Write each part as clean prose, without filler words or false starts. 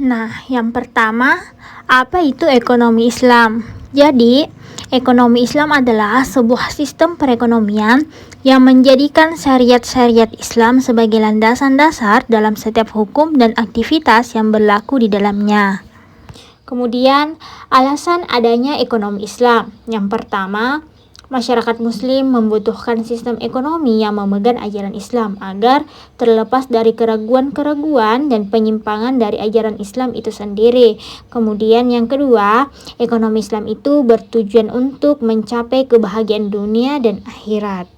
Nah, yang pertama, apa itu ekonomi Islam? Jadi, ekonomi Islam adalah sebuah sistem perekonomian yang menjadikan syariat-syariat Islam sebagai landasan dasar dalam setiap hukum dan aktivitas yang berlaku di dalamnya. Kemudian, alasan adanya ekonomi Islam. Yang pertama, masyarakat muslim membutuhkan sistem ekonomi yang memegang ajaran Islam agar terlepas dari keraguan-keraguan dan penyimpangan dari ajaran Islam itu sendiri. Kemudian yang kedua, ekonomi Islam itu bertujuan untuk mencapai kebahagiaan dunia dan akhirat.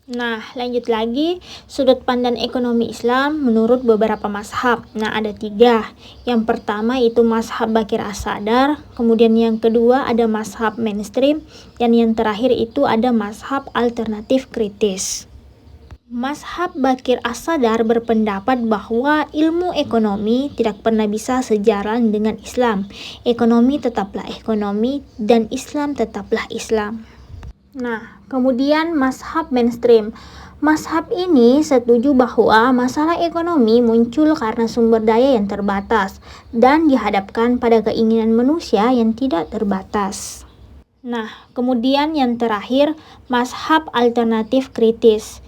Nah, lanjut lagi, sudut pandang ekonomi Islam menurut beberapa mazhab. Nah, ada 3. Yang pertama itu mazhab Baqir As-Sadar, kemudian yang kedua ada mazhab mainstream, dan yang terakhir itu ada mazhab alternatif kritis. Mazhab Baqir As-Sadar berpendapat bahwa ilmu ekonomi tidak pernah bisa sejalan dengan Islam. Ekonomi tetaplah ekonomi dan Islam tetaplah Islam. Nah, kemudian mazhab mainstream. Mazhab ini setuju bahwa masalah ekonomi muncul karena sumber daya yang terbatas dan dihadapkan pada keinginan manusia yang tidak terbatas. Nah, kemudian yang terakhir, mazhab alternatif kritis.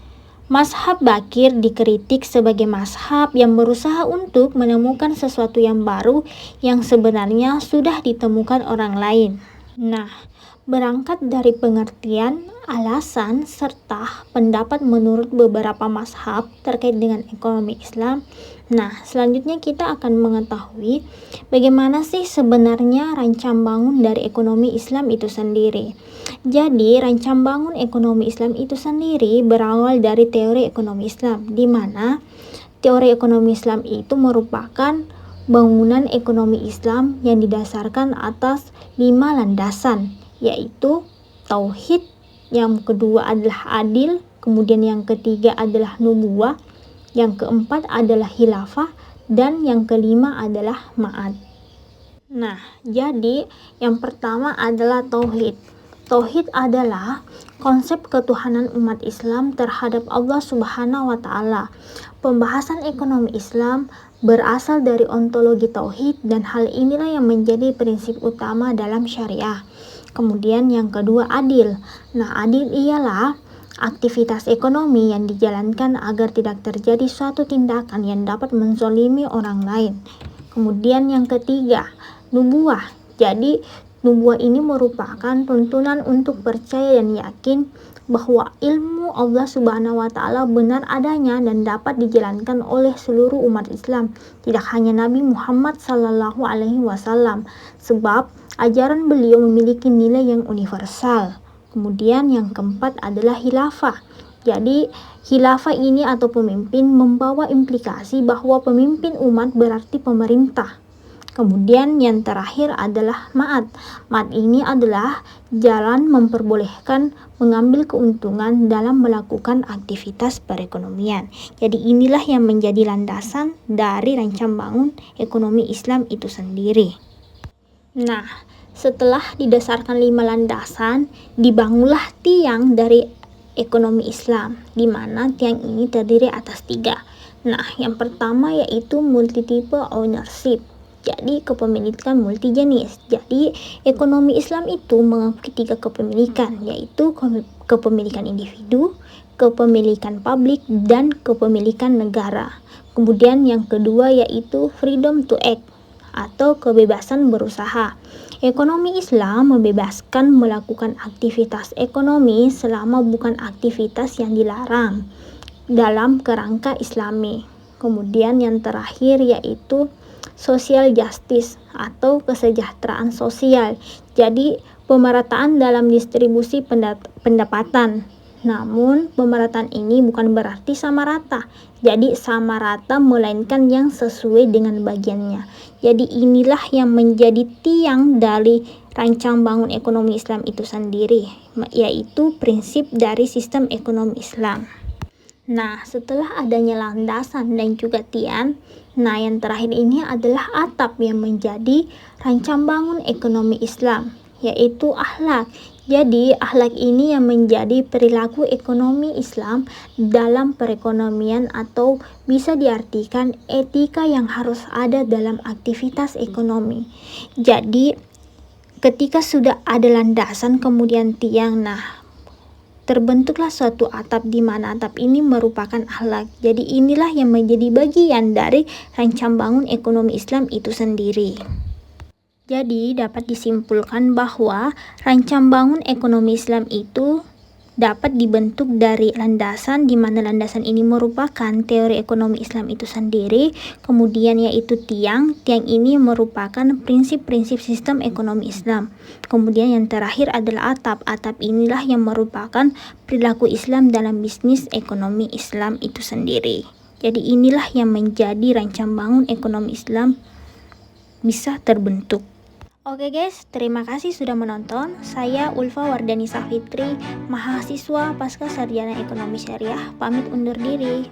Mazhab Baqir dikritik sebagai mazhab yang berusaha untuk menemukan sesuatu yang baru yang sebenarnya sudah ditemukan orang lain. Nah, berangkat dari pengertian, alasan, serta pendapat menurut beberapa mazhab terkait dengan ekonomi Islam. Nah, selanjutnya kita akan mengetahui bagaimana sih sebenarnya rancang bangun dari ekonomi Islam itu sendiri. Jadi, rancang bangun ekonomi Islam itu sendiri berawal dari teori ekonomi Islam, di mana teori ekonomi Islam itu merupakan bangunan ekonomi Islam yang didasarkan atas 5 landasan, yaitu tauhid, yang kedua adalah adil, kemudian yang ketiga adalah nubuwah, yang keempat adalah khilafah, dan yang kelima adalah ma'ad. Nah, jadi yang pertama adalah tauhid. Tauhid adalah konsep ketuhanan umat Islam terhadap Allah Subhanahu wa Ta'ala. Pembahasan ekonomi Islam berasal dari ontologi tauhid, dan hal inilah yang menjadi prinsip utama dalam syariah. Kemudian yang kedua adil. Nah, adil ialah aktivitas ekonomi yang dijalankan agar tidak terjadi suatu tindakan yang dapat menzalimi orang lain. Kemudian yang ketiga, nubuwah. Jadi, nubuwah ini merupakan tuntunan untuk percaya dan yakin bahwa ilmu Allah Subhanahu wa Ta'ala benar adanya dan dapat dijalankan oleh seluruh umat Islam, tidak hanya Nabi Muhammad sallallahu alaihi wasallam, sebab ajaran beliau memiliki nilai yang universal. Kemudian yang keempat adalah khilafah. Jadi, khilafah ini atau pemimpin membawa implikasi bahwa pemimpin umat berarti pemerintah. Kemudian yang terakhir adalah ma'ad. Ma'ad ini adalah jalan memperbolehkan mengambil keuntungan dalam melakukan aktivitas perekonomian. Jadi inilah yang menjadi landasan dari rancang bangun ekonomi Islam itu sendiri. Nah, setelah didasarkan 5 landasan, dibangunlah tiang dari ekonomi Islam, di mana tiang ini terdiri atas 3. Nah, yang pertama yaitu multi-type ownership. Jadi kepemilikan multi jenis. Jadi ekonomi Islam itu mengakui 3 kepemilikan, yaitu kepemilikan individu, kepemilikan publik, dan kepemilikan negara. Kemudian yang kedua yaitu freedom to act atau kebebasan berusaha. Ekonomi Islam membebaskan melakukan aktivitas ekonomi selama bukan aktivitas yang dilarang dalam kerangka Islami. Kemudian yang terakhir yaitu social justice atau kesejahteraan sosial. Jadi pemerataan dalam distribusi pendapatan. Namun pemerataan ini bukan berarti sama rata. Jadi sama rata melainkan yang sesuai dengan bagiannya. Jadi inilah yang menjadi tiang dari rancang bangun ekonomi Islam itu sendiri, yaitu prinsip dari sistem ekonomi Islam. Nah, setelah adanya landasan dan juga tiang, nah yang terakhir ini adalah atap yang menjadi rancang bangun ekonomi Islam, yaitu akhlak. Jadi, akhlak ini yang menjadi perilaku ekonomi Islam dalam perekonomian, atau bisa diartikan etika yang harus ada dalam aktivitas ekonomi. Jadi, ketika sudah ada landasan kemudian tiang, terbentuklah suatu atap di mana atap ini merupakan akhlak. Jadi inilah yang menjadi bagian dari rancang bangun ekonomi Islam itu sendiri. Jadi dapat disimpulkan bahwa rancang bangun ekonomi Islam itu dapat dibentuk dari landasan, di mana landasan ini merupakan teori ekonomi Islam itu sendiri, kemudian yaitu tiang ini merupakan prinsip-prinsip sistem ekonomi Islam, kemudian yang terakhir adalah atap inilah yang merupakan perilaku Islam dalam bisnis ekonomi Islam itu sendiri. Jadi inilah yang menjadi rancang bangun ekonomi Islam bisa terbentuk. Oke guys, terima kasih sudah menonton. Saya Ulfa Wardani Safitri, mahasiswa Pasca Sarjana Ekonomi Syariah, pamit undur diri.